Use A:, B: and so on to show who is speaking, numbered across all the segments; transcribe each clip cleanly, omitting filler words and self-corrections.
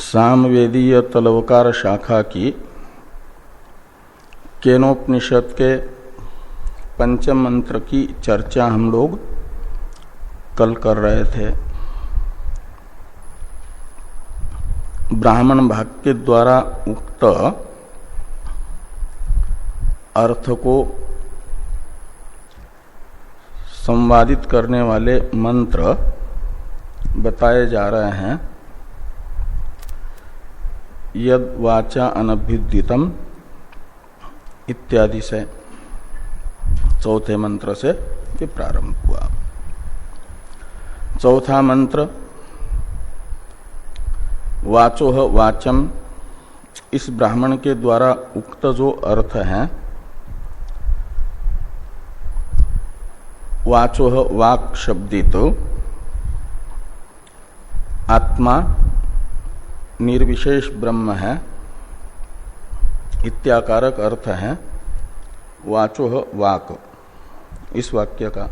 A: सामवेदीय तलवकार शाखा की केनोपनिषद के पंचम मंत्र की चर्चा हम लोग कल कर रहे थे। ब्राह्मण भाग के द्वारा उक्त अर्थ को संवादित करने वाले मंत्र बताए जा रहे हैं। यद वाचा अनभ्युदितम इत्यादि से चौथे मंत्र से ये प्रारंभ हुआ। चौथा मंत्र वाचोह वाचम, इस ब्राह्मण के द्वारा उक्त जो अर्थ है, वाचोह वाक शब्दित आत्मा निर्विशेष ब्रह्म है इत्याकारक अर्थ है वाचोह वाक इस वाक्य का।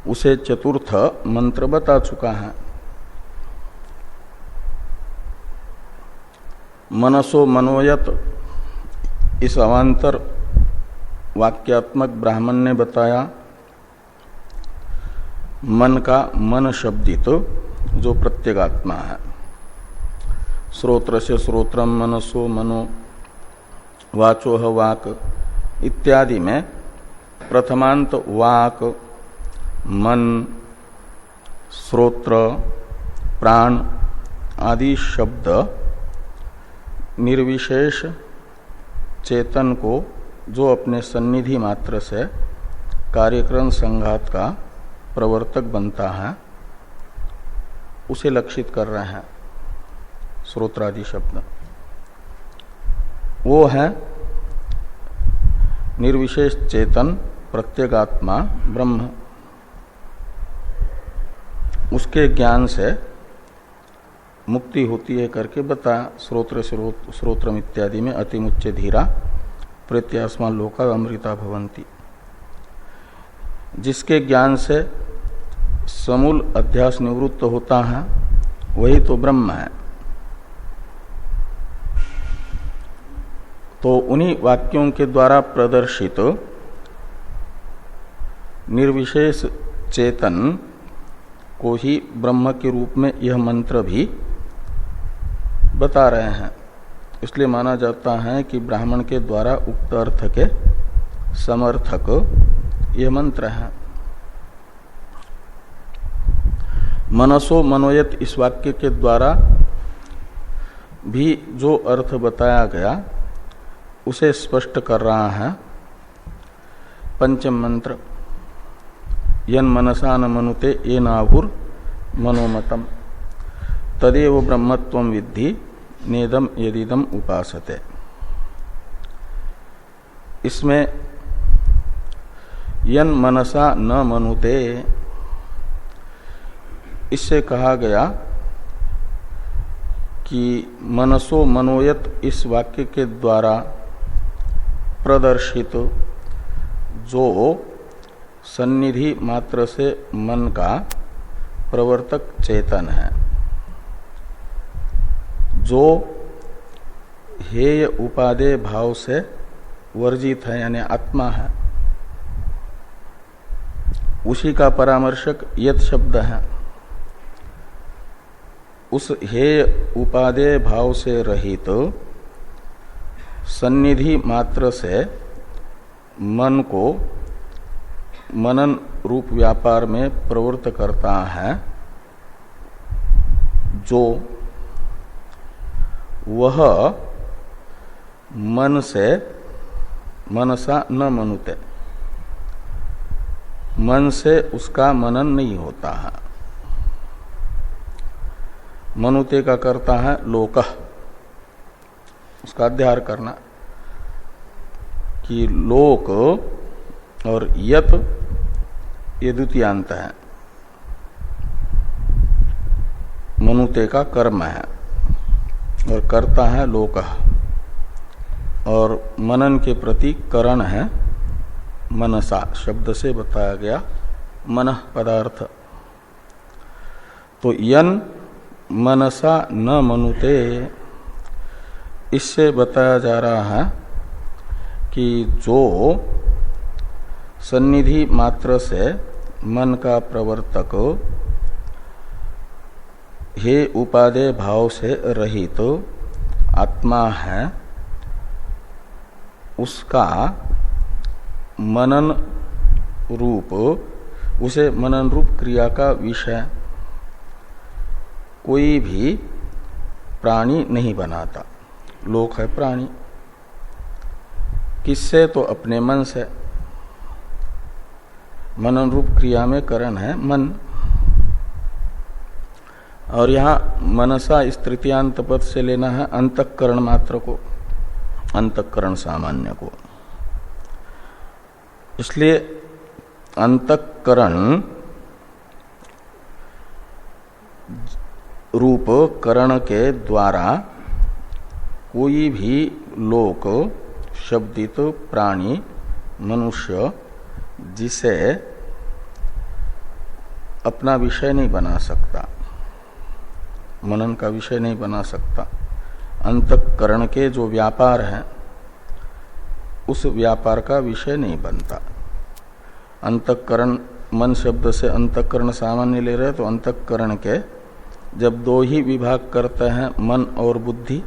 A: उसे चतुर्थ मंत्र बता चुका है। मनसो मनोयत, इस अवान्तर वाक्यात्मक ब्राह्मण ने बताया मन का मन शब्दित जो प्रत्यगात्मा है। श्रोत्र से श्रोत्रम, मनसो मनो, वाचोह वाक इत्यादि में प्रथमांत वाक, मन, श्रोत्र, प्राण आदि शब्द निर्विशेष चेतन को जो अपने सन्निधि मात्र से कार्यक्रम संघात का प्रवर्तक बनता है उसे लक्षित कर रहे हैं। श्रोत्रादि शब्द वो है निर्विशेष चेतन प्रत्यगात्मा ब्रह्म। उसके ज्ञान से मुक्ति होती है करके बताया। श्रोत्रम इत्यादि में अतिमुच्च धीरा प्रत्यास्मा लोका अमृता भवंती, जिसके ज्ञान से समूल अध्यास निवृत्त होता है वही तो ब्रह्म है। तो उन्हीं वाक्यों के द्वारा प्रदर्शित निर्विशेष चेतन को ही ब्रह्म के रूप में यह मंत्र भी बता रहे हैं। इसलिए माना जाता है कि ब्राह्मण के द्वारा उक्त अर्थ के समर्थक यह मंत्र है। मनसो मनोयत, इस वाक्य के द्वारा भी जो अर्थ बताया गया उसे स्पष्ट कर रहा है पंचम मंत्र। यन मनसा न मनुते ये नाभुर मनोमतम तदेव ब्रह्मत्वं विद्धि नेदम यदिदम उपासते। इसमें यन मनसा न मनुते, इससे कहा गया कि मनसो मनोयत इस वाक्य के द्वारा प्रदर्शित जो सन्निधि मात्र से मन का प्रवर्तक चेतन है, जो हेय उपादेय भाव से वर्जित है, यानी आत्मा है, उसी का परामर्शक यत शब्द है। उस हेय उपादेय भाव से रहित सन्निधि मात्र से मन को मनन रूप व्यापार में प्रवृत्त करता है, जो वह मन से मनसा न मनुते, मन से उसका मनन नहीं होता है। मनुते का करता है लोकः, उसका अध्यार करना, कि लोक और यत ये द्वितीयांत है, मनुते का कर्म है और करता है लोकः, और मनन के प्रति करण है मनसा, शब्द से बताया गया मनः पदार्थ। तो यन मनसा न मनुते, इससे बताया जा रहा है कि जो सन्निधि मात्र से मन का प्रवर्तक हे उपादेय भाव से रहित आत्मा है, उसका मनन रूप, उसे मनन रूप क्रिया का विषय कोई भी प्राणी नहीं बनाता। लोक है प्राणी, किससे? तो अपने मन से। मनन रूप क्रिया में करण है मन। और यहाँ मनसा इस तृतीयांत पद से लेना है अंतःकरण मात्र को, अंतःकरण सामान्य को। इसलिए अंतःकरण रूप करण के द्वारा कोई भी लोक शब्दित प्राणी मनुष्य जिसे अपना विषय नहीं बना सकता, मनन का विषय नहीं बना सकता। अंतःकरण के जो व्यापार हैं उस व्यापार का विषय नहीं बनता। अंतःकरण, मन शब्द से अंतःकरण सामान्य ले रहे, तो अंतःकरण के जब दो ही विभाग करते हैं मन और बुद्धि,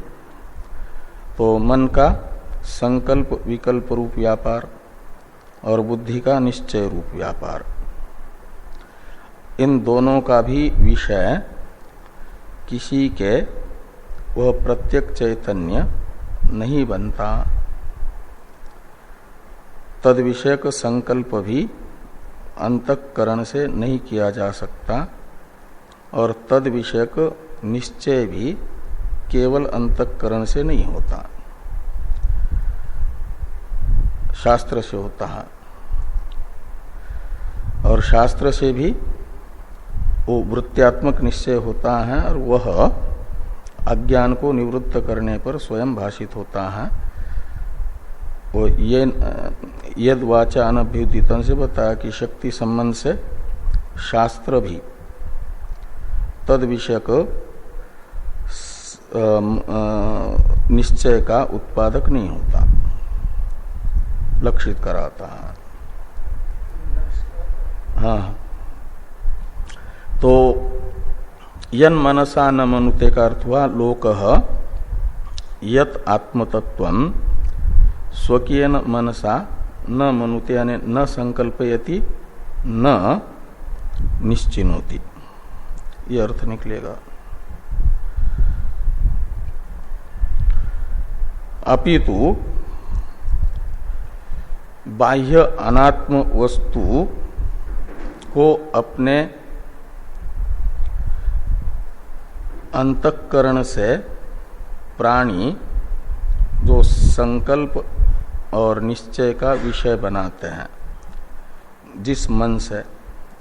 A: तो मन का संकल्प विकल्प रूप व्यापार और बुद्धि का निश्चय रूप व्यापार, इन दोनों का भी विषय किसी के वह प्रत्यक्ष चैतन्य नहीं बनता। तद विषयक संकल्प भी अंतःकरण से नहीं किया जा सकता और तद विषयक निश्चय भी केवल अंतःकरण से नहीं होता, शास्त्र से होता है। और शास्त्र से भी वो वृत्त्यात्मक निश्चय होता है और वह अज्ञान को निवृत्त करने पर स्वयं भाषित होता है। वो ये यद वाचा अनभ्युदितन से बताया कि शक्ति संबंध से शास्त्र भी तद विषयक निश्चय का उत्पादक नहीं होता, लक्षित कराता है। हाँ, तो यन मनसा न मनुते का अर्थ हुआ लोकः यत आत्मतत्वं स्वकीयन मनसा न मनुते, यानी न संकल्पयति न निश्चिनोति, ये अर्थ निकलेगा। अपितु बाह्य अनात्म वस्तु को अपने अंतःकरण से प्राणी जो संकल्प और निश्चय का विषय बनाते हैं जिस मन से,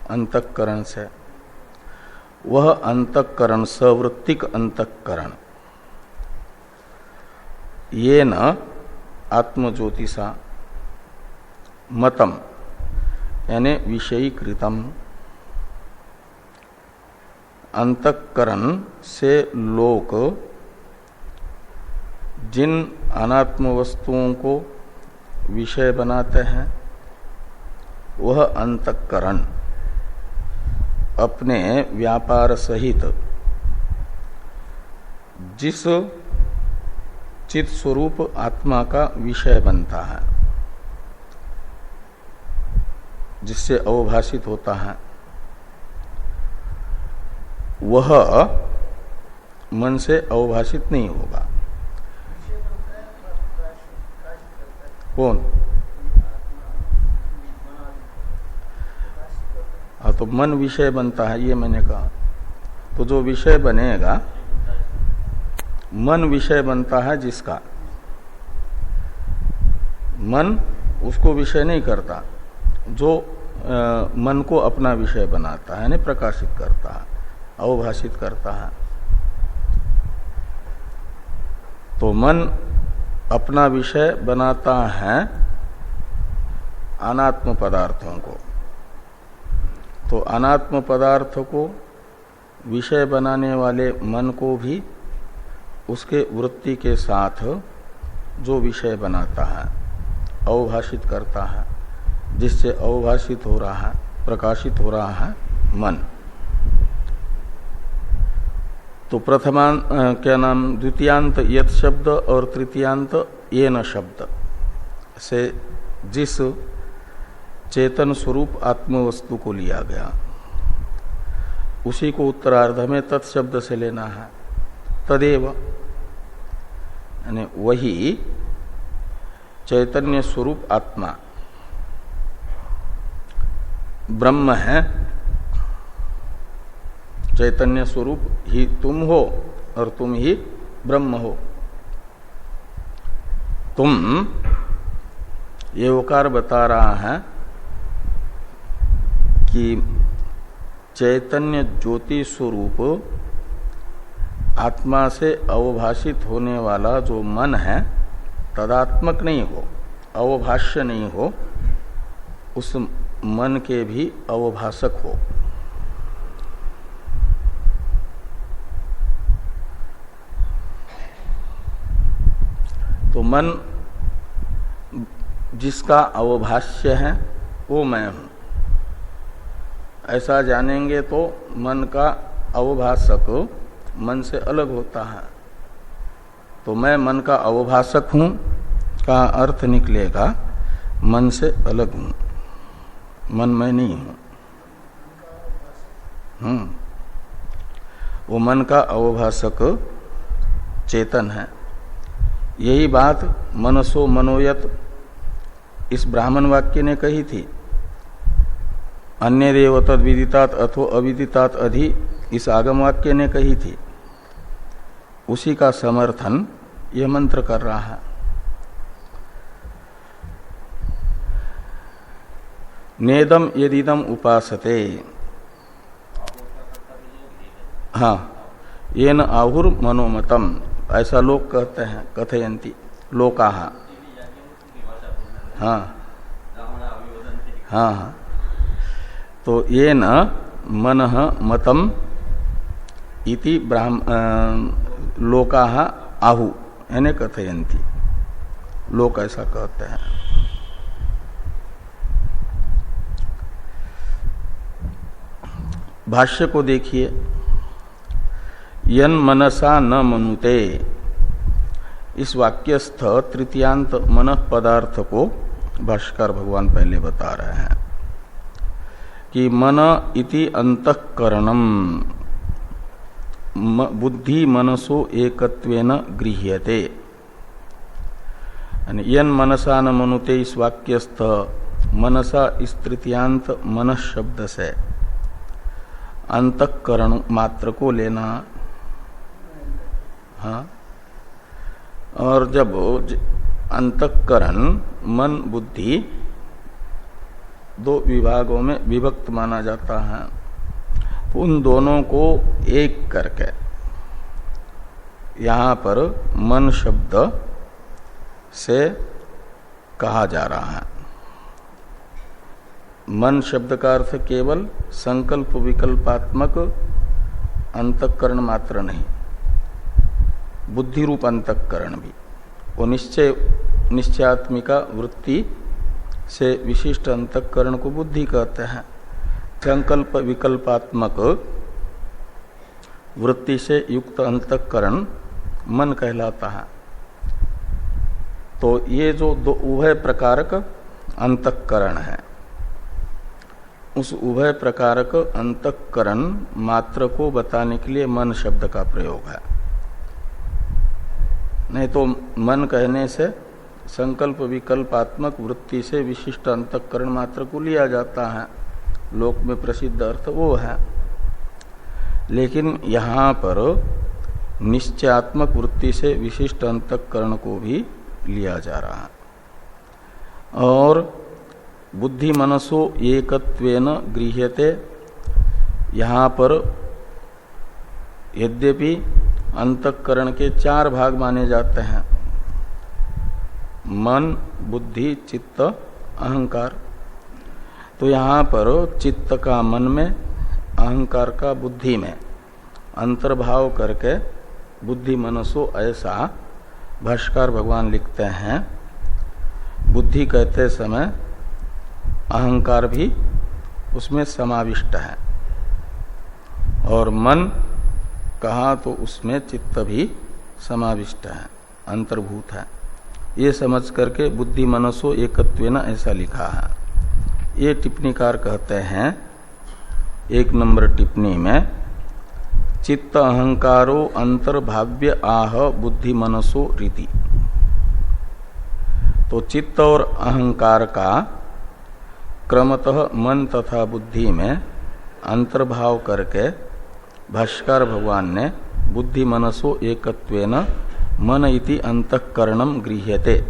A: अंतःकरण से, वह अंतःकरण सवृत्तिक अंतःकरण ये न आत्मज्योतिषा मतम यानी विषयीकृतम, अंतःकरण से लोक जिन अनात्म वस्तुओं को विषय बनाते हैं वह अंतःकरण अपने व्यापार सहित जिस चित स्वरूप आत्मा का विषय बनता है, जिससे अवभाषित होता है, वह मन से अवभाषित नहीं होगा। कौन? हाँ, तो मन विषय बनता है, ये मैंने कहा। तो जो विषय बनेगा, मन विषय बनता है जिसका, मन उसको विषय नहीं करता, जो मन को अपना विषय बनाता है, यानी प्रकाशित करता है, अवभाषित करता है। तो मन अपना विषय बनाता है अनात्म पदार्थों को। तो अनात्म पदार्थ को विषय बनाने वाले मन को भी उसके वृत्ति के साथ जो विषय बनाता है, अवभाषित करता है, जिससे अवभाषित हो रहा है, प्रकाशित हो रहा है मन। तो प्रथमांत क्या नाम, द्वितीयांत यत शब्द और तृतीयांत येन शब्द से जिस चेतन स्वरूप आत्मवस्तु को लिया गया उसी को उत्तरार्ध में तत्शब्द से लेना है। तदेव यानी वही चैतन्य स्वरूप आत्मा ब्रह्म है। चैतन्य स्वरूप ही तुम हो और तुम ही ब्रह्म हो। तुम, ये ओकार बता रहा है कि चैतन्य ज्योति स्वरूप आत्मा से अवभाषित होने वाला जो मन है तदात्मक नहीं हो, अवभाष्य नहीं हो, उस मन के भी अवभाषक हो। तो मन जिसका अवभाष्य है वो मैं हूं, ऐसा जानेंगे तो मन का अवभाषक मन से अलग होता है। तो मैं मन का अवभाषक हूं का अर्थ निकलेगा मन से अलग हूं, मन मैं नहीं हूं। वो मन का अवभाषक चेतन है। यही बात मनसो मनोयत इस ब्राह्मण वाक्य ने कही थी। अन्य देव तद विदितात अथो अविदितात अधि इस आगम वाक्य ने कही थी। उसी का समर्थन यह मंत्र कर रहा है। नेदम यदिदम उपासते, हाँ, येन आहुर मनोमतम, ऐसा लोग कहते हैं, कथयंती लोकाः। हाँ हाँ हाँ, तो ये न मन मतम इति लोकाः आहु यानी कथयंती, लोक ऐसा कहते हैं। भाष्य को देखिए, यन मनसा न मनुते, इस वाक्यस्थ तृतीयांत मन पदार्थ को भाष्यकार भगवान पहले बता रहे हैं कि मन इति अंतःकरणम बुद्धि मनसो एकत्वेन गृह्यते। यन मनसा न मनुते, इस वाक्यस्थ मनसा इस तृतीयांत मन शब्द से अंतःकरण मात्र को लेना। हाँ, और जब अंतःकरण मन बुद्धि दो विभागों में विभक्त माना जाता है, तो उन दोनों को एक करके यहाँ पर मन शब्द से कहा जा रहा है। मन शब्द का अर्थ केवल संकल्प विकल्पात्मक अंतःकरण मात्र नहीं, बुद्धि रूप अंतःकरण भी। वो निश्चयात्मिका वृत्ति से विशिष्ट अंतःकरण को बुद्धि कहते हैं। संकल्प विकल्पात्मक वृत्ति से युक्त अंतःकरण मन कहलाता है। तो ये जो दो उभय प्रकारक अंतःकरण है, उस उभय प्रकारक अंतःकरण मात्र को बताने के लिए मन शब्द का प्रयोग है। नहीं तो मन कहने से संकल्प विकल्पात्मक वृत्ति से विशिष्ट अंतःकरण मात्र को लिया जाता है, लोक में प्रसिद्ध अर्थ वो है। लेकिन यहाँ पर निश्चयात्मक वृत्ति से विशिष्ट अंतःकरण को भी लिया जा रहा है। और बुद्धि मनसो एकत्वेन गृह्यते, यहाँ पर यद्यपि अंतःकरण के चार भाग माने जाते हैं, मन, बुद्धि, चित्त, अहंकार। तो यहाँ पर चित्त का मन में, अहंकार का बुद्धि में, अंतर्भाव करके बुद्धि मनसो ऐसा भाष्यकार भगवान लिखते हैं। बुद्धि कहते समय अहंकार भी उसमें समाविष्ट है और मन कहा तो उसमें चित्त भी समाविष्ट है, अंतर्भूत है। ये समझ करके बुद्धि मनसो एकत्वेन ऐसा लिखा है। ये टिप्पणीकार कहते हैं 1 नंबर टिप्पणी में, चित्त अहंकारो अंतर्भाव्य आह बुद्धि मनसो रीति। तो चित्त और अहंकार का क्रमतः मन तथा बुद्धि में अंतर्भाव करके भाष्यकार भगवान ने बुद्धि मनसो एकत्वेन मन इति अंतःकरणम गृह्यते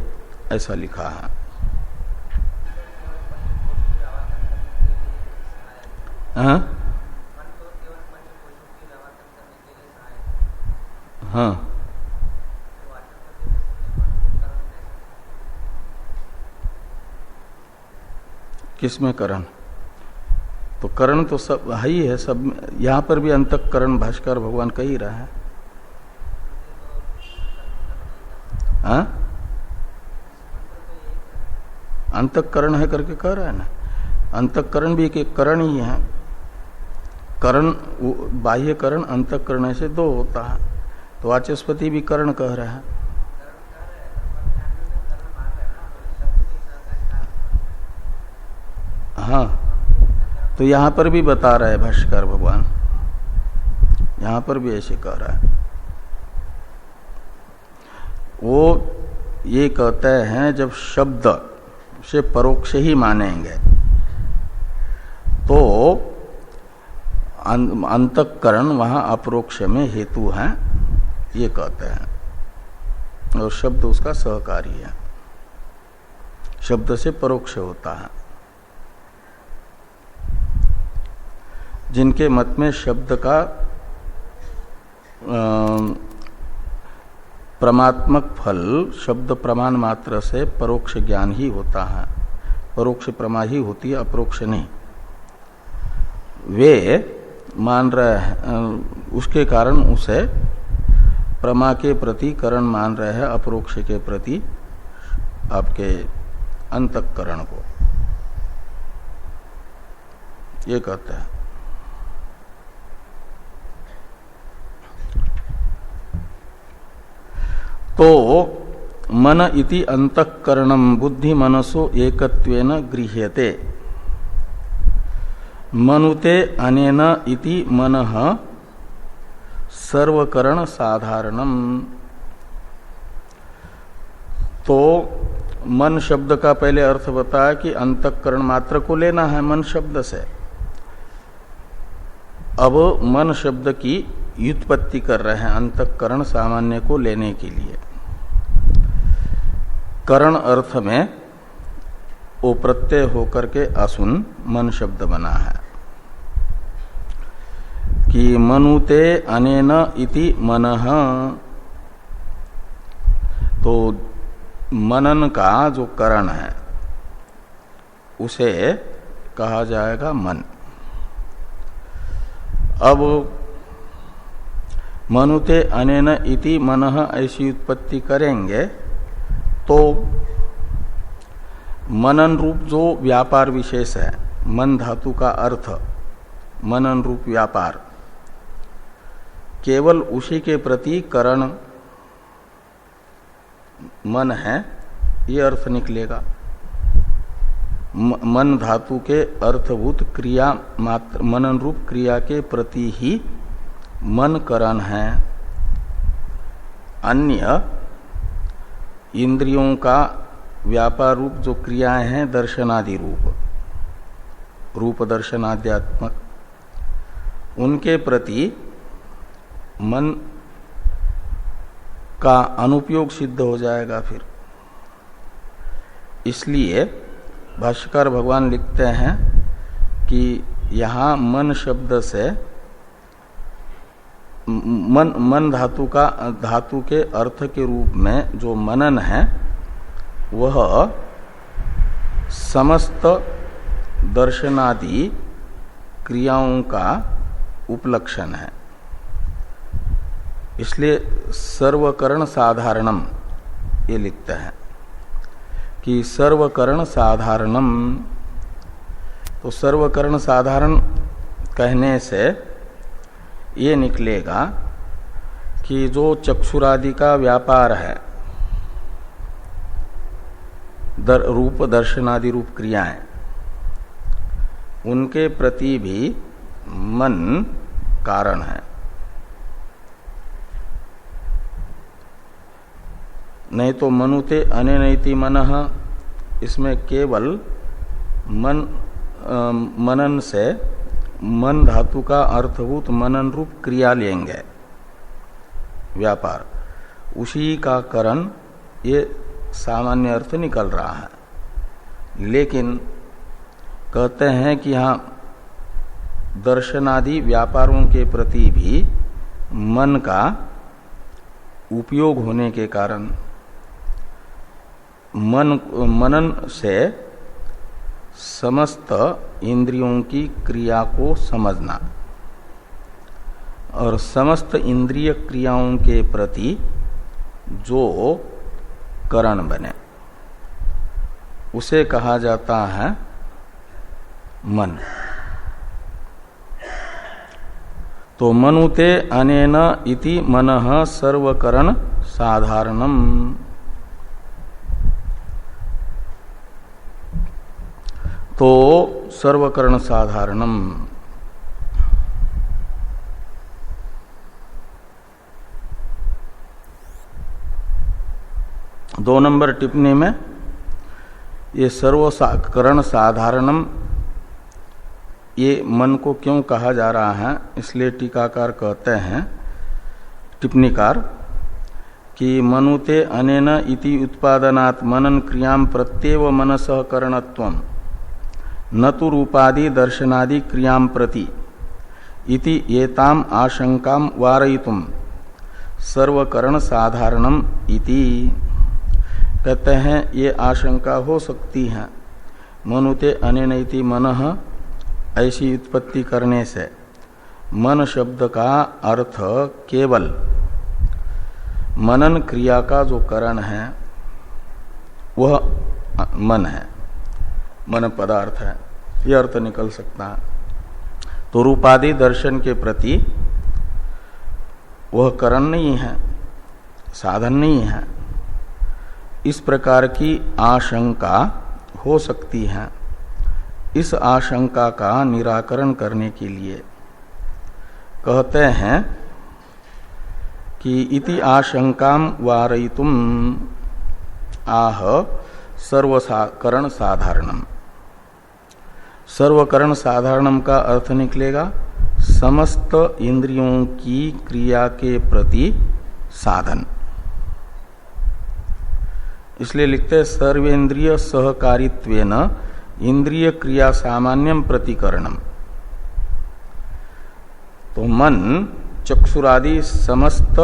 A: ऐसा लिखा है। हाँ, किसमें करण? तो करण तो सब है ही है, सब। यहाँ पर भी अंतःकरण भाष्कर भगवान कह ही रहा है। हाँ, अंतःकरण है करके कह रहा है ना। अंतःकरण भी एक करण ही है। करण बाह्य करण अंतःकरण ऐसे 2 होता है। तो वाचस्पति भी करण कह रहा है। हाँ, तो यहां पर भी बता रहा है भाष्यकार भगवान, यहां पर भी ऐसे कह रहा है। वो ये कहते हैं जब शब्द से परोक्ष ही मानेंगे तो अंतःकरण वहां अपरोक्ष में हेतु है, ये कहते हैं। और शब्द उसका सहकारी है, शब्द से परोक्ष होता है। जिनके मत में शब्द का प्रमात्मक फल शब्द प्रमाण मात्र से परोक्ष ज्ञान ही होता है, परोक्ष प्रमा ही होती है, अपरोक्ष नहीं। वे मान रहे हैं, उसके कारण उसे प्रमा के प्रति करण मान रहे हैं, अपरोक्ष के प्रति आपके अंतःकरण को, ये कहते हैं। तो मन इति अंतःकरणम बुद्धि मनसो एकत्वेन गृह्यते मनुते अनेन इति मनः सर्वकरण साधारणम। तो मन शब्द का पहले अर्थ बताया कि अंतःकरण मात्र को लेना है मन शब्द से। अब मन शब्द की व्युत्पत्ति कर रहे हैं अंतःकरण सामान्य को लेने के लिए। करण अर्थ में वो प्रत्यय होकर के असुन मन शब्द बना है कि मनुते अनेन इति मनः। तो मनन का जो करण है उसे कहा जाएगा मन। अब मनुते अनेन इति मनः ऐसी उत्पत्ति करेंगे तो मनन रूप जो व्यापार विशेष है, मन धातु का अर्थ मनन रूप व्यापार, केवल उसी के प्रति करण मन है, ये अर्थ निकलेगा। मन धातु के अर्थभूत क्रिया मात्र मनन रूप क्रिया के प्रति ही मन करण है। अन्य इंद्रियों का व्यापार रूप जो क्रियाएं हैं दर्शनादि रूप, रूप दर्शनाद्यात्मक, उनके प्रति मन का अनुपयोग सिद्ध हो जाएगा फिर। इसलिए भाष्यकार भगवान लिखते हैं कि यहाँ मन शब्द से मन धातु के अर्थ के रूप में जो मनन है वह समस्त दर्शनादि क्रियाओं का उपलक्षण है। इसलिए सर्वकरण साधारणम ये लिखते हैं कि सर्वकरण साधारणम। तो सर्वकरण साधारण कहने से ये निकलेगा कि जो चक्षुरादि का व्यापार है, रूप दर्शनादि रूप क्रियाएं, उनके प्रति भी मन कारण है। नहीं तो मनुते अनेनैति मनः, इसमें केवल मनन से मन धातु का अर्थभूत मनन रूप क्रिया लेंगे व्यापार, उसी का करण ये सामान्य अर्थ निकल रहा है। लेकिन कहते हैं कि यहाँ दर्शनादि व्यापारों के प्रति भी मन का उपयोग होने के कारण मनन से समस्त इंद्रियों की क्रिया को समझना और समस्त इंद्रिय क्रियाओं के प्रति जो करण बने उसे कहा जाता है मन। तो मनुते अनेन इति मनः सर्वकरण साधारणम। तो सर्वकरण साधारणम, दो नंबर टिप्पणी में ये सर्वकरण साधारणम ये मन को क्यों कहा जा रहा है, इसलिए टीकाकार कहते हैं टिप्पणीकार कि मनुते अनेन इति उत्पादनात् मनन क्रियां प्रत्येव मनसः करणत्वम् न तो रूपादि दर्शनादि क्रियां प्रति इति एताम आशंकां वारयितुम सर्वकरण साधारणम इति। कहते हैं ये आशंका हो सकती है मनुते अनेनैति मनः ऐसी उत्पत्ति करने से मन शब्द का अर्थ केवल मनन क्रिया का जो करण है वह मन है, मन पदार्थ है, यह अर्थ निकल सकता है। तो रूपादि दर्शन के प्रति वह करण नहीं है, साधन नहीं है, इस प्रकार की आशंका हो सकती है। इस आशंका का निराकरण करने के लिए कहते हैं कि इति आशंकाम वारयितुम आह सर्वकरण साधारणम। सर्वकरण साधारणम का अर्थ निकलेगा समस्त इंद्रियों की क्रिया के प्रति साधन। इसलिए लिखते सर्वेन्द्रिय सहकारित्वेन इंद्रिय क्रिया सामान्यम प्रतिकरणम। तो मन चक्षुरादि समस्त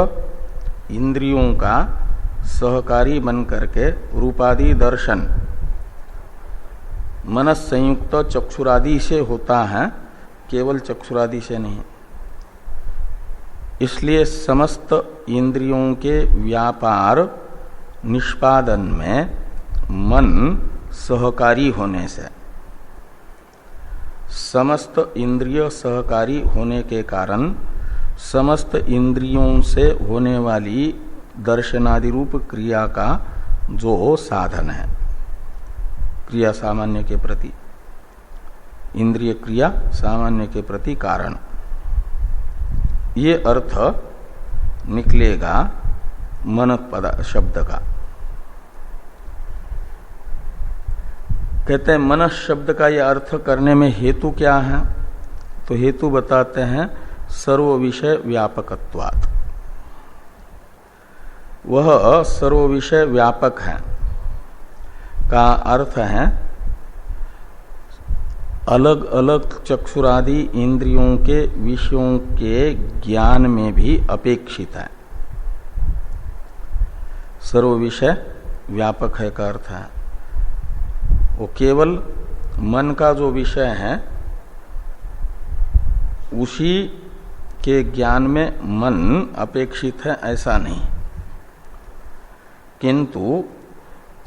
A: इंद्रियों का सहकारी बन करके रूपादि दर्शन मनस संयुक्त चक्षुरादि से होता है, केवल चक्षुरादि से नहीं। इसलिए समस्त इंद्रियों के व्यापार निष्पादन में मन सहकारी होने से, समस्त इंद्रिय सहकारी होने के कारण समस्त इंद्रियों से होने वाली दर्शनादि रूप क्रिया का जो साधन है, क्रिया सामान्य के प्रति, इंद्रिय क्रिया सामान्य के प्रति कारण, ये अर्थ निकलेगा मन पद शब्द का। कहते हैं मन शब्द का यह अर्थ करने में हेतु क्या है, तो हेतु बताते हैं सर्व विषय व्यापकत्वात्। वह सर्व विषय व्यापक है का अर्थ है अलग अलग चक्षुरादि इंद्रियों के विषयों के ज्ञान में भी अपेक्षित है। सर्व विषय व्यापक है का अर्थ है वो केवल मन का जो विषय है उसी के ज्ञान में मन अपेक्षित है ऐसा नहीं, किंतु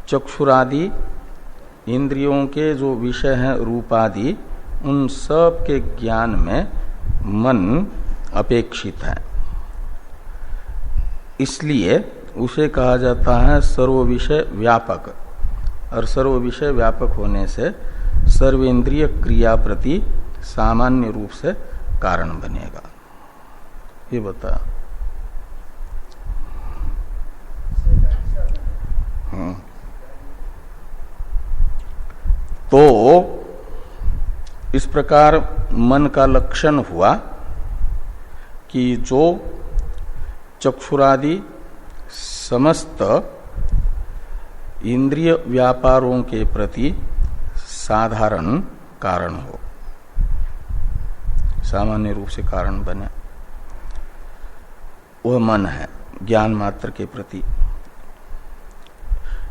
A: चक्षुरादि इंद्रियों के जो विषय हैं रूपादि, उन सब के ज्ञान में मन अपेक्षित है। इसलिए उसे कहा जाता है सर्व विषय व्यापक, और सर्व विषय व्यापक होने से सर्वेंद्रिय क्रिया प्रति सामान्य रूप से कारण बनेगा। ये बता। तो इस प्रकार मन का लक्षण हुआ कि जो चक्षुरादि समस्त इंद्रिय व्यापारों के प्रति साधारण कारण हो, सामान्य रूप से कारण बने, वह मन है ज्ञान मात्र के प्रति।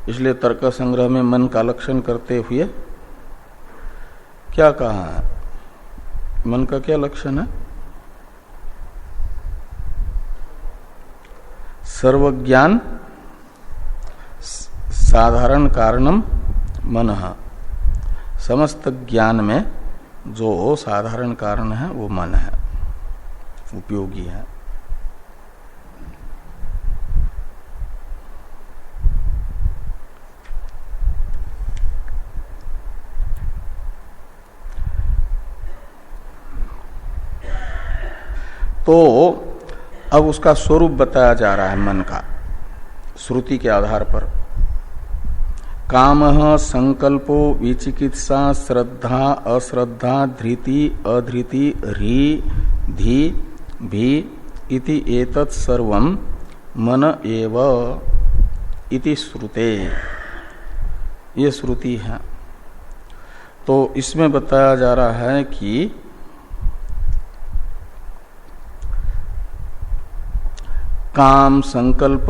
A: इसलिए तर्क संग्रह में मन का लक्षण करते हुए क्या कहा है? मन का क्या लक्षण है? सर्वज्ञान साधारण कारणम मनः, समस्त ज्ञान में जो साधारण कारण है वो मन है, उपयोगी है। तो अब उसका स्वरूप बताया जा रहा है मन का, श्रुति के आधार पर। कामः संकल्पो विचिकित्सा श्रद्धा अश्रद्धा धृति अधृति ह्री धी भी इति एतत् सर्वं मन एव इति श्रुते, ये श्रुति है। तो इसमें बताया जा रहा है कि काम, संकल्प,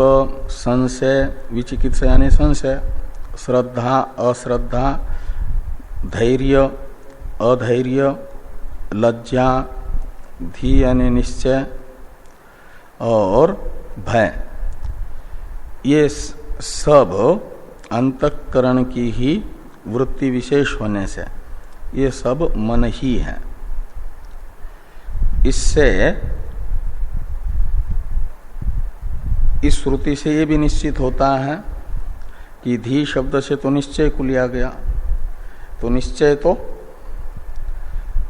A: संशय, विचिकित्सा यानी संशय, श्रद्धा अश्रद्धा, धैर्य अधैर्य, लज्जा, धी यानी निश्चय और भय, ये सब अंतःकरण की ही वृत्ति विशेष होने से ये सब मन ही है। इससे इस श्रुति से ये भी निश्चित होता है कि धी शब्द से तो निश्चय को लिया गया, तो निश्चय तो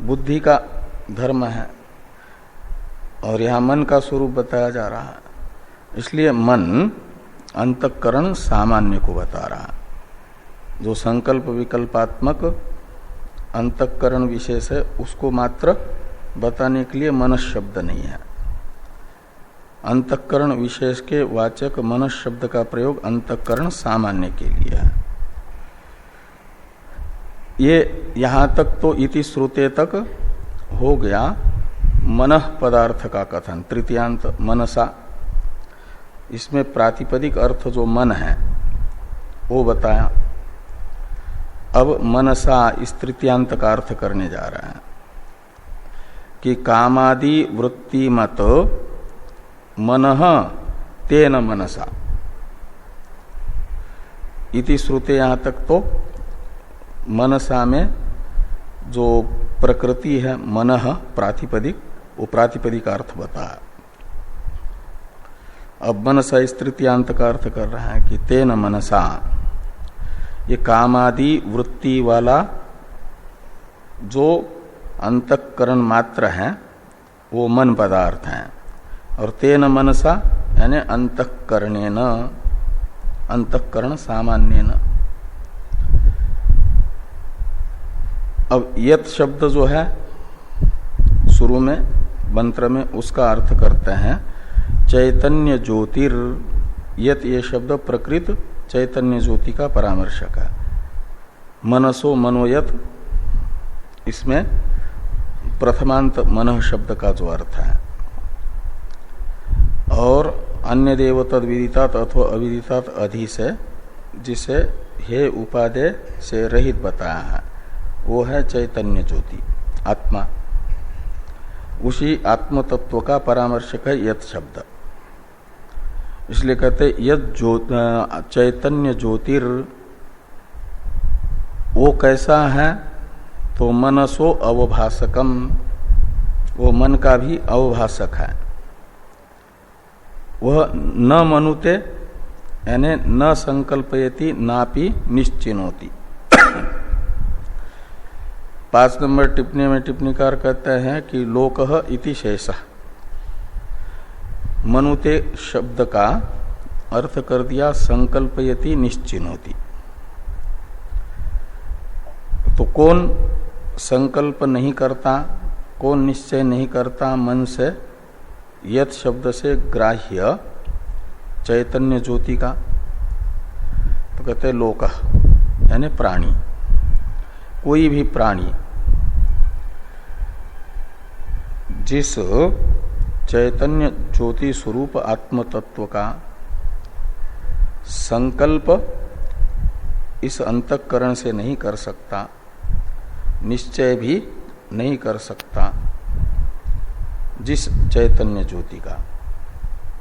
A: बुद्धि का धर्म है और यहाँ मन का स्वरूप बताया जा रहा है। इसलिए मन अंतःकरण सामान्य को बता रहा है। जो संकल्प विकल्पात्मक अंतःकरण विशेष है उसको मात्र बताने के लिए मनस शब्द नहीं है। अंतःकरण विशेष के वाचक मनस शब्द का प्रयोग अंतःकरण सामान्य के लिए है। ये यहां तक तो इति श्रुते तक हो गया मनः पदार्थ का कथन, तृतीयांत मनसा। इसमें प्रातिपदिक अर्थ जो मन है वो बताया। अब मनसा इस तृतीयांत का अर्थ करने जा रहा है कि कामादि वृत्तिमत मनः तेन मनसा इति श्रुते। यहां तक तो मनसा में जो प्रकृति है मनः प्रातिपदिक, वो प्रातिपदिक अर्थ बताया। अब मनसा इस तृतीयांत का अर्थ कर रहा है कि तेन मनसा, ये कामादि वृत्ति वाला जो अंतःकरण मात्र है वो मन पदार्थ है, और तेन मनसा यानी अंतःकरणेन, अंतःकरण सामान्येन। अब यत शब्द जो है शुरू में मंत्र में, उसका अर्थ करते हैं चैतन्य ज्योतिर। यत ये शब्द प्रकृत चैतन्य ज्योति का परामर्शक है। मनसो मनोयत, इसमें प्रथमांत मन शब्द का जो अर्थ है, और अन्य देव तद विदितात अथवा अविदितात अधि से जिसे हे उपादेय से रहित बताया है वो है चैतन्य ज्योति आत्मा। उसी आत्म तत्व का परामर्शक है यत शब्द। इसलिए कहते यद चैतन्य ज्योतिर, वो कैसा है? तो मनसो अवभासकम, वो मन का भी अवभाषक है। वह न मनुते यानी न संकल्पयति नापि निश्चिनोति। 5 नंबर टिप्पणी में टिप्पणीकार कहते हैं कि लोकः इति शेषः, मनुते शब्द का अर्थ कर दिया संकल्पयति निश्चिनोति। तो कौन संकल्प नहीं करता, कौन निश्चय नहीं करता मन से? यत शब्द से ग्राह्य चैतन्य ज्योति का। तो कहते लोकः यानी प्राणी, कोई भी प्राणी जिस चैतन्य ज्योति स्वरूप आत्म तत्व का संकल्प इस अंतःकरण से नहीं कर सकता, निश्चय भी नहीं कर सकता, जिस चैतन्य ज्योति का,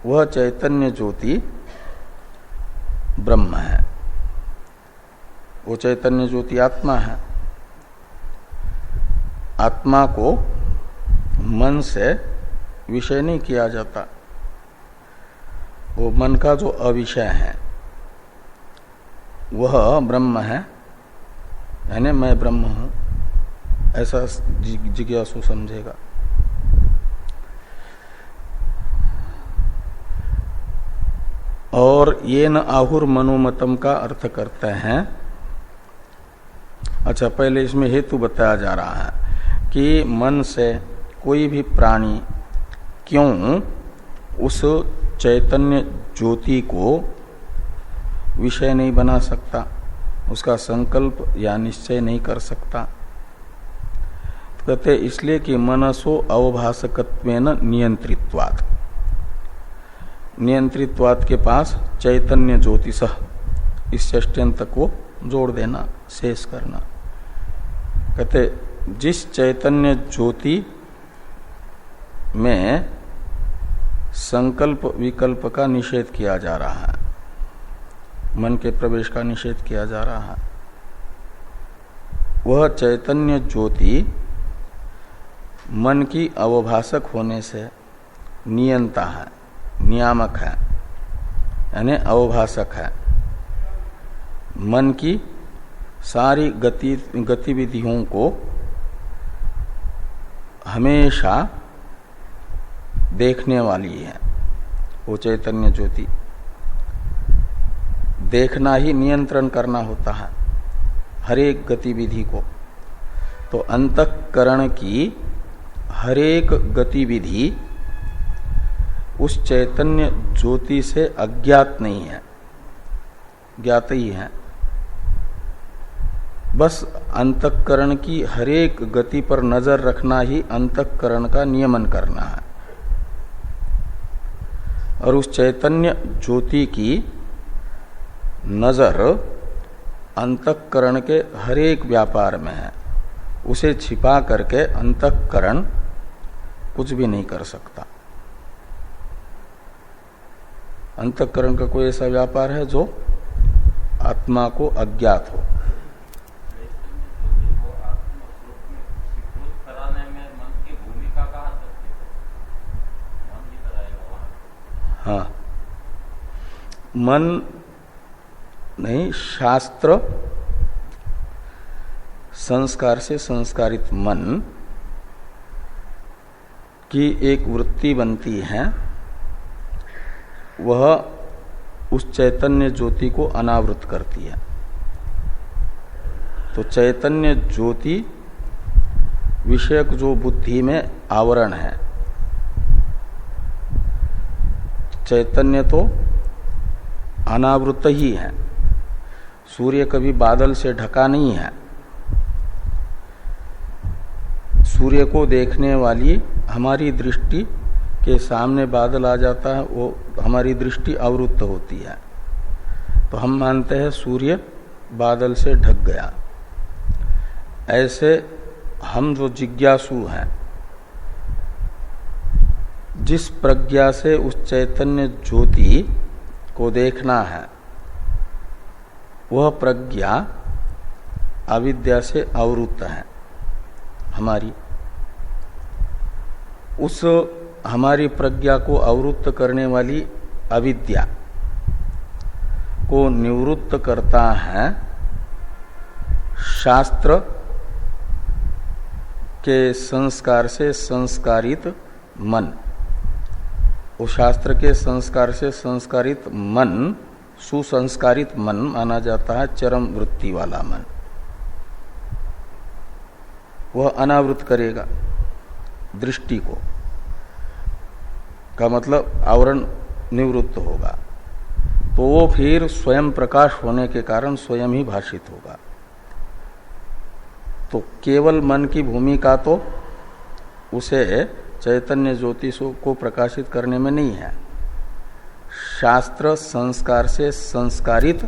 A: वह चैतन्य ज्योति ब्रह्म है। वो चैतन्य ज्योति आत्मा है। आत्मा को मन से विषय नहीं किया जाता। वो मन का जो अविषय है वह ब्रह्म है, यानी मैं ब्रह्म हूं, ऐसा जिज्ञासु समझेगा। और ये न आहुर मनोमतम का अर्थ करते हैं। अच्छा, पहले इसमें हेतु बताया जा रहा है कि मन से कोई भी प्राणी क्यों उस चैतन्य ज्योति को विषय नहीं बना सकता, उसका संकल्प या निश्चय नहीं कर सकता। तो कहते इसलिए कि मनसो अवभासकत्वेन नियंत्रित्वात्, नियंत्रित्वात् के पास चैतन्य ज्योतिषः इस षष्ट्यंत को जोड़ देना, शेष करना। कहते जिस चैतन्य ज्योति में संकल्प विकल्प का निषेध किया जा रहा है, मन के प्रवेश का निषेध किया जा रहा है, वह चैतन्य ज्योति मन की अवभाषक होने से नियंता है, नियामक है, यानी अवभाषक है। मन की सारी गतिविधियों को हमेशा देखने वाली है वो चैतन्य ज्योति। देखना ही नियंत्रण करना होता है हर एक गतिविधि को। तो अंतःकरण की हर एक गतिविधि उस चैतन्य ज्योति से अज्ञात नहीं है, ज्ञात ही है। बस अंतःकरण की हर एक गति पर नजर रखना ही अंतःकरण का नियमन करना है। और उस चैतन्य ज्योति की नजर अंतःकरण के हर एक व्यापार में है, उसे छिपा करके अंतःकरण कुछ भी नहीं कर सकता। अंतःकरण का कोई ऐसा व्यापार है जो आत्मा को अज्ञात हो। हाँ, मन नहीं, शास्त्र संस्कार से संस्कारित मन की एक वृत्ति बनती है, वह उस चैतन्य ज्योति को अनावृत करती है। तो चैतन्य ज्योति विषयक जो बुद्धि में आवरण है, चैतन्य तो अनावृत ही है। सूर्य कभी बादल से ढका नहीं है। सूर्य को देखने वाली हमारी दृष्टि के सामने बादल आ जाता है, वो हमारी दृष्टि आवृत्त होती है, तो हम मानते हैं सूर्य बादल से ढक गया। ऐसे हम जो जिज्ञासु हैं, जिस प्रज्ञा से उस चैतन्य ज्योति को देखना है वह प्रज्ञा अविद्या से आवृत्त है हमारी। उस हमारी प्रज्ञा को आवृत्त करने वाली अविद्या को निवृत्त करता है शास्त्र के संस्कार से संस्कारित मन। वो शास्त्र के संस्कार से संस्कारित मन सुसंस्कारित मन माना जाता है, चरम वृत्ति वाला मन। वह अनावृत करेगा दृष्टि को, का मतलब आवरण निवृत्त होगा, तो वो फिर स्वयं प्रकाश होने के कारण स्वयं ही भाषित होगा। तो केवल मन की भूमिका तो उसे चैतन्य ज्योति को प्रकाशित करने में नहीं है, शास्त्र संस्कार से संस्कारित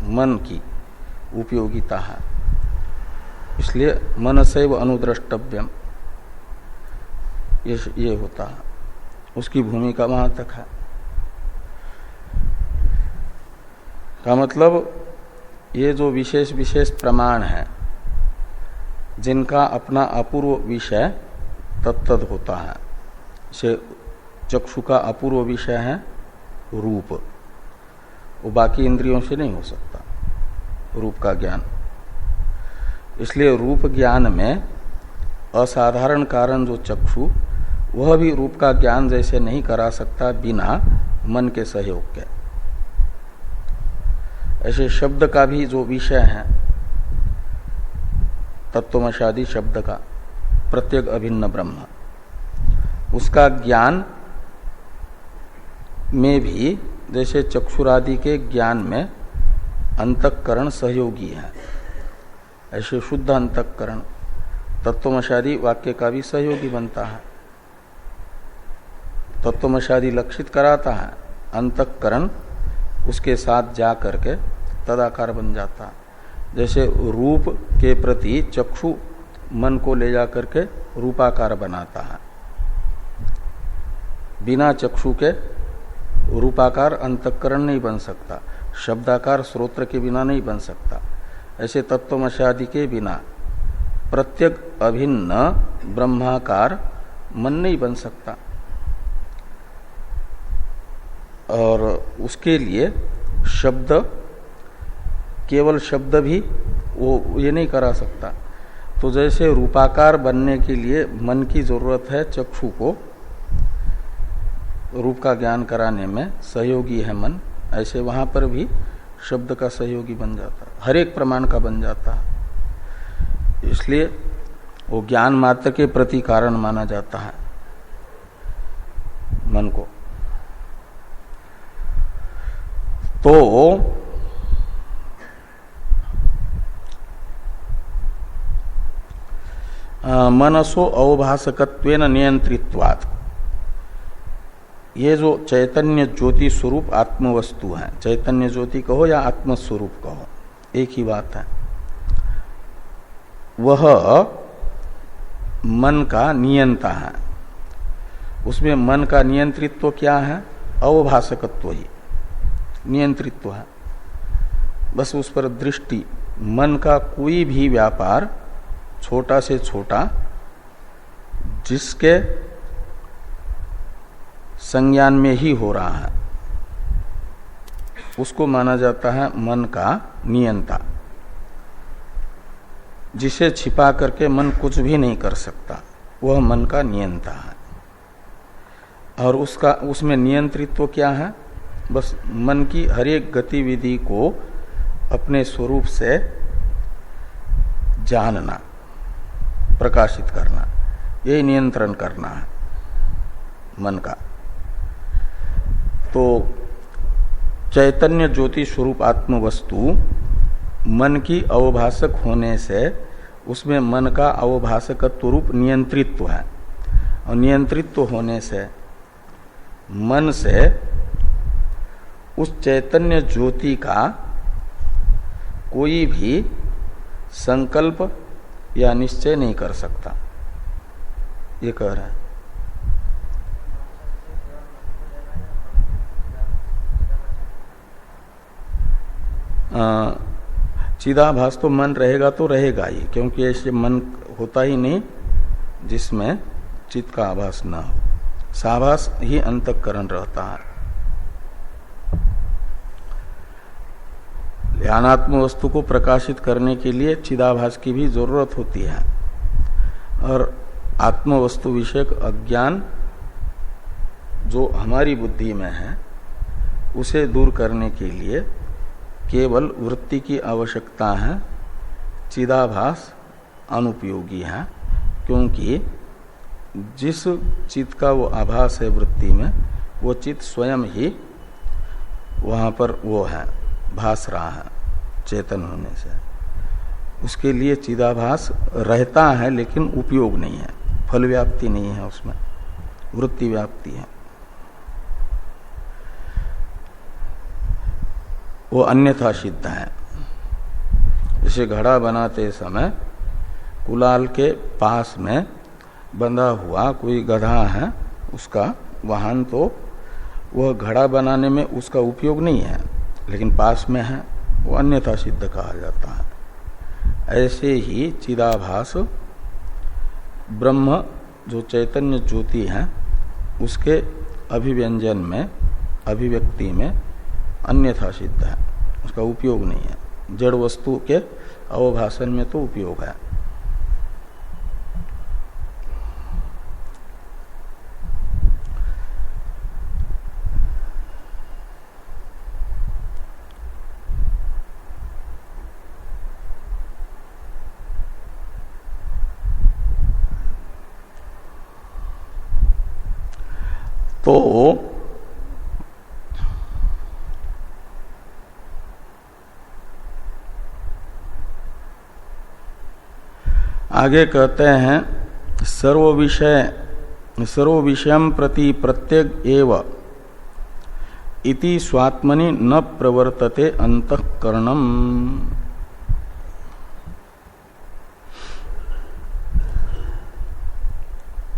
A: मन की उपयोगिता है। इसलिए मनसैव अनुद्रष्टव्यम ये होता है, उसकी भूमिका वहां तक है। का मतलब ये जो विशेष विशेष प्रमाण है जिनका अपना अपूर्व विषय तत्तद होता है, से चक्षु का अपूर्व विषय है रूप, वो बाकी इंद्रियों से नहीं हो सकता रूप का ज्ञान। इसलिए रूप ज्ञान में असाधारण कारण जो चक्षु, वह भी रूप का ज्ञान जैसे नहीं करा सकता बिना मन के सहयोग के, ऐसे शब्द का भी जो विषय है तत्वमशादी शब्द का प्रत्येक अभिन्न ब्रह्म, उसका ज्ञान में भी जैसे चक्षुरादि के ज्ञान में अंतःकरण सहयोगी है, ऐसे शुद्ध अंतःकरण तत्वमशादी वाक्य का भी सहयोगी बनता है। तत्वमशादी लक्षित कराता है, अंतःकरण उसके साथ जा करके तदाकार बन जाता है। जैसे रूप के प्रति चक्षु मन को ले जा करके रूपाकार बनाता है, बिना चक्षु के रूपाकार अंतःकरण नहीं बन सकता, शब्दाकार श्रोत्र के बिना नहीं बन सकता। ऐसे तत्वमशादी के बिना प्रत्येक अभिन्न ब्रह्माकार मन नहीं बन सकता, और उसके लिए शब्द, केवल शब्द भी वो ये नहीं करा सकता। तो जैसे रूपाकार बनने के लिए मन की जरूरत है, चक्षु को रूप का ज्ञान कराने में सहयोगी है मन, ऐसे वहां पर भी शब्द का सहयोगी बन जाता है, हर एक प्रमाण का बन जाता है। इसलिए वो ज्ञान मात्र के प्रति कारण माना जाता है मन को। तो मनसो अवभासकत्वेन नियंत्रित्वात्, ये जो चैतन्य ज्योति स्वरूप आत्मवस्तु है, चैतन्य ज्योति कहो या आत्मस्वरूप कहो एक ही बात है, वह मन का नियंता है। उसमें मन का नियंत्रित्व क्या है? अवभासकत्व ही नियंत्रित्व है। बस उस पर दृष्टि, मन का कोई भी व्यापार छोटा से छोटा जिसके संज्ञान में ही हो रहा है उसको माना जाता है मन का नियंता, जिसे छिपा करके मन कुछ भी नहीं कर सकता, वह मन का नियंता है। और उसका उसमें नियंत्रित्व क्या है? बस मन की हर एक गतिविधि को अपने स्वरूप से जानना, प्रकाशित करना, यही नियंत्रण करना है मन का। तो चैतन्य ज्योति स्वरूप आत्मवस्तु मन की अवभाषक होने से उसमें मन का अवभाषकत्व रूप नियंत्रित्व है, और नियंत्रित्व होने से मन से उस चैतन्य ज्योति का कोई भी संकल्प या निश्चय नहीं कर सकता, ये कह रहा है। चिदाभास तो मन रहेगा तो रहेगा ही, क्योंकि ऐसे मन होता ही नहीं जिसमें चित्त का आभास न हो। साभास ही अंतःकरण रहता है। अनात्म वस्तु को प्रकाशित करने के लिए चिदाभास की भी जरूरत होती है, और आत्म वस्तु विषयक अज्ञान जो हमारी बुद्धि में है उसे दूर करने के लिए केवल वृत्ति की आवश्यकता है। चिदाभास अनुपयोगी है, क्योंकि जिस चित्त का वो आभास है वृत्ति में, वो चित्त स्वयं ही वहां पर वो है, भास रहा है चेतन होने से। उसके लिए चिदाभास रहता है लेकिन उपयोग नहीं है, फल व्याप्ति नहीं है उसमें, वृत्ति व्याप्ति है। वो अन्यथा सिद्ध है। जैसे घड़ा बनाते समय कुलाल के पास में बंधा हुआ कोई गधा है, उसका वाहन, तो वह घड़ा बनाने में उसका उपयोग नहीं है, लेकिन पास में है, वो अन्यथा सिद्ध कहा जाता है। ऐसे ही चिदाभास ब्रह्म जो चैतन्य ज्योति है उसके अभिव्यंजन में, अभिव्यक्ति में अन्यथा सिद्ध है, उसका उपयोग नहीं है। जड़ वस्तु के अवभाषण में तो उपयोग है। तो आगे कहते हैं सर्व विषयम प्रति प्रत्यग एव इति स्वात्मनि न प्रवर्तते अंतःकरणम।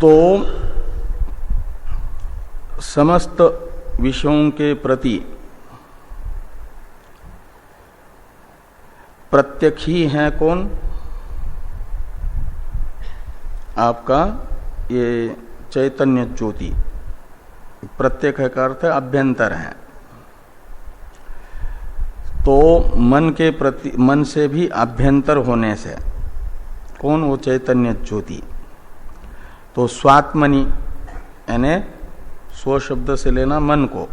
A: तो समस्त विषयों के प्रति प्रत्यक्ष ही है कौन? आपका ये चैतन्य ज्योति। प्रत्यक्ष है का अर्थ है अभ्यंतर है। तो मन के प्रति, मन से भी अभ्यंतर होने से कौन? वो चैतन्य ज्योति। तो स्वात्मनि यानी स्व शब्द से लेना मन को,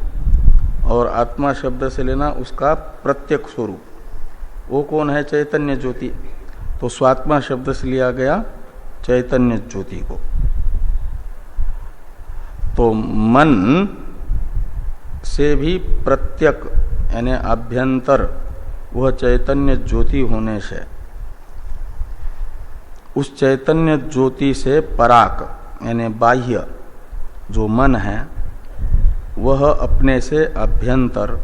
A: और आत्मा शब्द से लेना उसका प्रत्यक्ष स्वरूप, वो कौन है? चैतन्य ज्योति। तो स्वात्मा शब्द से लिया गया चैतन्य ज्योति को। तो मन से भी प्रत्यक यानी अभ्यंतर वह चैतन्य ज्योति होने से उस चैतन्य ज्योति से पराक यानी बाह्य जो मन है वह अपने से अभ्यंतर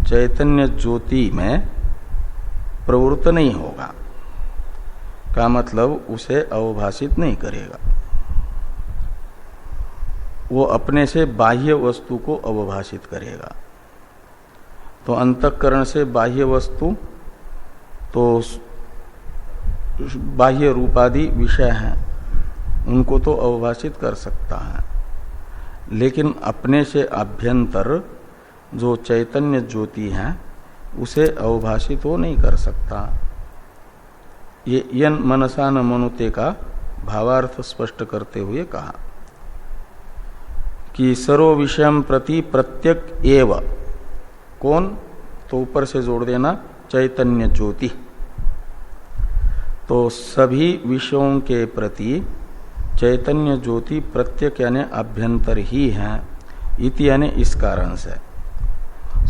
A: चैतन्य ज्योति में प्रवृत्त नहीं होगा। का मतलब उसे अवभाषित नहीं करेगा, वो अपने से बाह्य वस्तु को अवभाषित करेगा। तो अंतःकरण से बाह्य वस्तु तो बाह्य रूपादि विषय हैं, उनको तो अवभाषित कर सकता है, लेकिन अपने से अभ्यंतर जो चैतन्य ज्योति है उसे अवभाषित वो नहीं कर सकता। ये यन मनसा न मनुते का भावार्थ स्पष्ट करते हुए कहा कि सर्व विषयम प्रति प्रत्यक एव कौन? तो ऊपर से जोड़ देना चैतन्य ज्योति। तो सभी विषयों के प्रति चैतन्य ज्योति प्रत्यक यानी अभ्यंतर ही है। इति यानी इस कारण से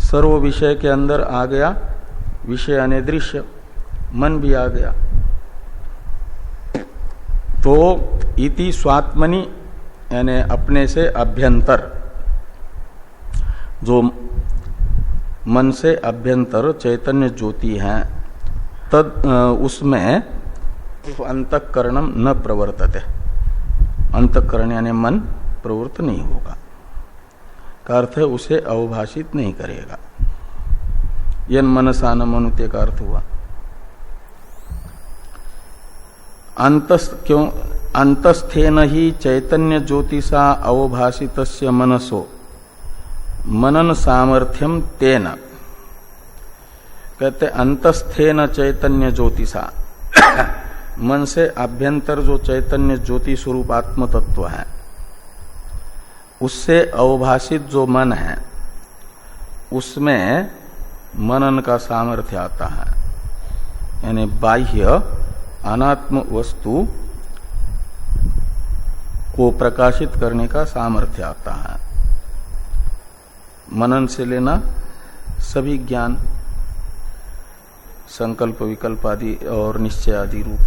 A: सर्व विषय के अंदर आ गया, विषय यानी दृश्य, मन भी आ गया। तो इति स्वात्मनि यानी अपने से अभ्यंतर, जो मन से अभ्यंतर चैतन्य ज्योति है, तद उसमें अंतःकरणम न प्रवर्तते। अंतःकरण यानी मन प्रवृत्त नहीं होगा, का अर्थ है उसे अवभाषित नहीं करेगा। यन मनसा न मनुते का अर्थ हुआ। अंतस्थेन ही चैतन्य ज्योतिषा अवभाषितस्य मनसो मनन सामर्थ्यम तेन, कहते अंतस्थेन चैतन्य ज्योतिषा, मन से आभ्यंतर जो चैतन्य ज्योति स्वरूप आत्म तत्व है उससे अवभाषित जो मन है उसमें मनन का सामर्थ्य आता है, यानी बाह्य अनात्म वस्तु को प्रकाशित करने का सामर्थ्य आता है। मनन से लेना सभी ज्ञान, संकल्प विकल्प आदि और निश्चय आदि रूप,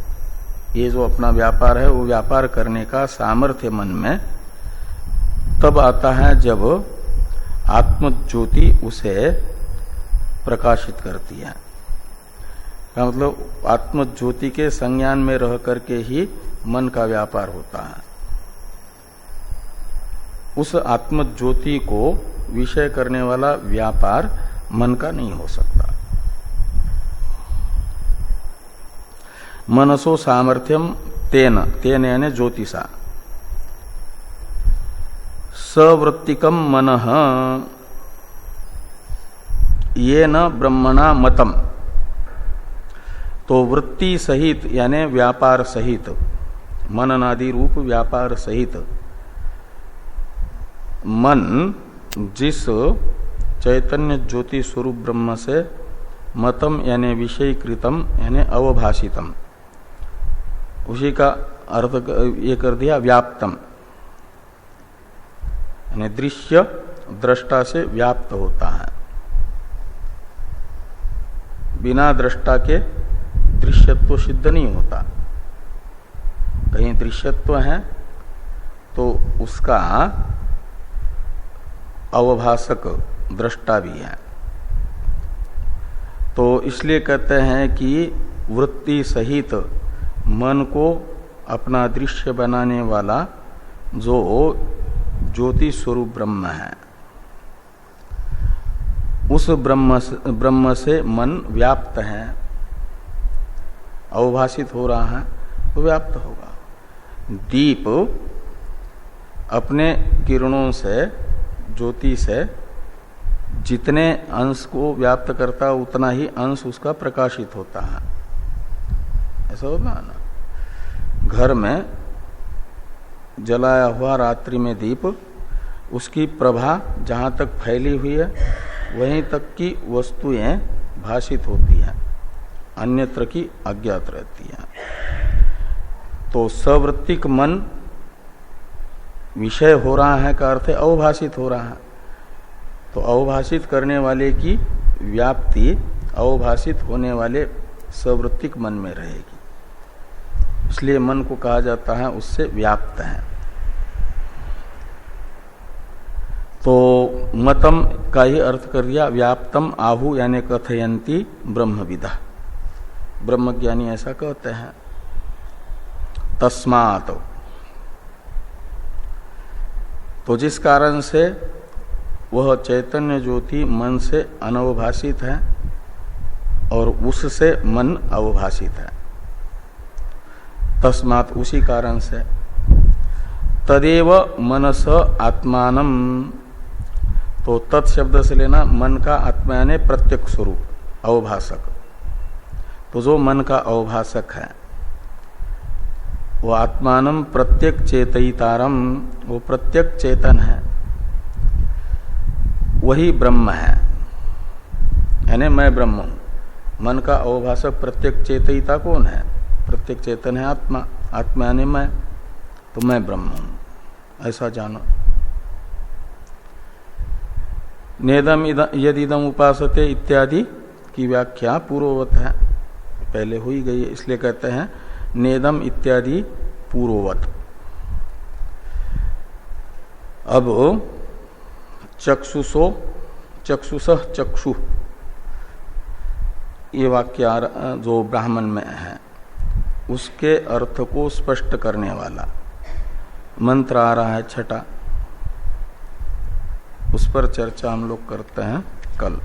A: ये जो अपना व्यापार है वो व्यापार करने का सामर्थ्य मन में तब आता है जब आत्म ज्योति उसे प्रकाशित करती है। का मतलब आत्म ज्योति के संज्ञान में रह करके ही मन का व्यापार होता है। उस आत्म ज्योति को विषय करने वाला व्यापार मन का नहीं हो सकता। मनसो सामर्थ्यम तेन, तेन यानी ज्योतिषा, सवृत्तिकम मनः ये न ब्रह्मणा मतम, तो वृत्ति सहित यानी व्यापार सहित, मननादि रूप व्यापार सहित मन जिस चैतन्य ज्योति स्वरूप ब्रह्म से मतम यानी विषयीकृतम यानी अवभाषितम, उसी का अर्थ ये कर दिया व्याप्तम, यानी दृश्य दृष्टा से व्याप्त होता है। बिना दृष्टा के दृश्यत्व सिद्ध नहीं होता। कहीं दृश्यत्व है तो उसका अवभाषक दृष्टा भी है। तो इसलिए कहते हैं कि वृत्ति सहित मन को अपना दृश्य बनाने वाला जो ज्योति स्वरूप ब्रह्म है, उस ब्रह्म से मन व्याप्त है, अवभाषित हो रहा है तो व्याप्त होगा। दीप अपने किरणों से, ज्योति से जितने अंश को व्याप्त करता उतना ही अंश उसका प्रकाशित होता है। ऐसा होता है ना, घर में जलाया हुआ रात्रि में दीप, उसकी प्रभा जहाँ तक फैली हुई है वहीं तक की वस्तुएं भाषित होती हैं, अन्यत्र की अज्ञात रहती हैं। तो सवृत्तिक मन विषय हो रहा है का अर्थ है अवभाषित हो रहा है। तो अवभाषित करने वाले की व्याप्ति अवभाषित होने वाले सवृत्तिक मन में रहेगी, इसलिए मन को कहा जाता है उससे व्याप्त है। तो मतम का ही अर्थ कर दिया व्याप्तम आहु यानी कथयंती ब्रह्मविदा, ब्रह्मज्ञानी ऐसा कहते हैं। तस्मात्, तो जिस कारण से वह चैतन्य ज्योति मन से अनवभाषित है और उससे मन अवभाषित है, तस्मात् उसी कारण से तदेव मनस आत्मानम, तो तत्शब्द से लेना मन का आत्मा यानी प्रत्यक्ष स्वरूप अवभाषक। तो जो मन का अवभाषक है वो आत्मानम प्रत्यक चेतयितारम, वो प्रत्यक चेतन है, वही ब्रह्म है, यानी मैं ब्रह्म हूं। मन का अवभाषक प्रत्यक चेतयिता कौन है? प्रत्यक चेतन है आत्मा, आत्मा यानी मैं, तो मैं ब्रह्म हूं, ऐसा जानो। नेदम यदिदम उपासते इत्यादि की व्याख्या पूर्ववत है, पहले हुई गई है, इसलिए कहते हैं नेदम इत्यादि पूर्ववत। अब चक्षुषो चक्षुषः चक्षु, ये वाक्य जो ब्राह्मण में है उसके अर्थ को स्पष्ट करने वाला मंत्र आ रहा है छठा, उस पर चर्चा हम लोग करते हैं कल।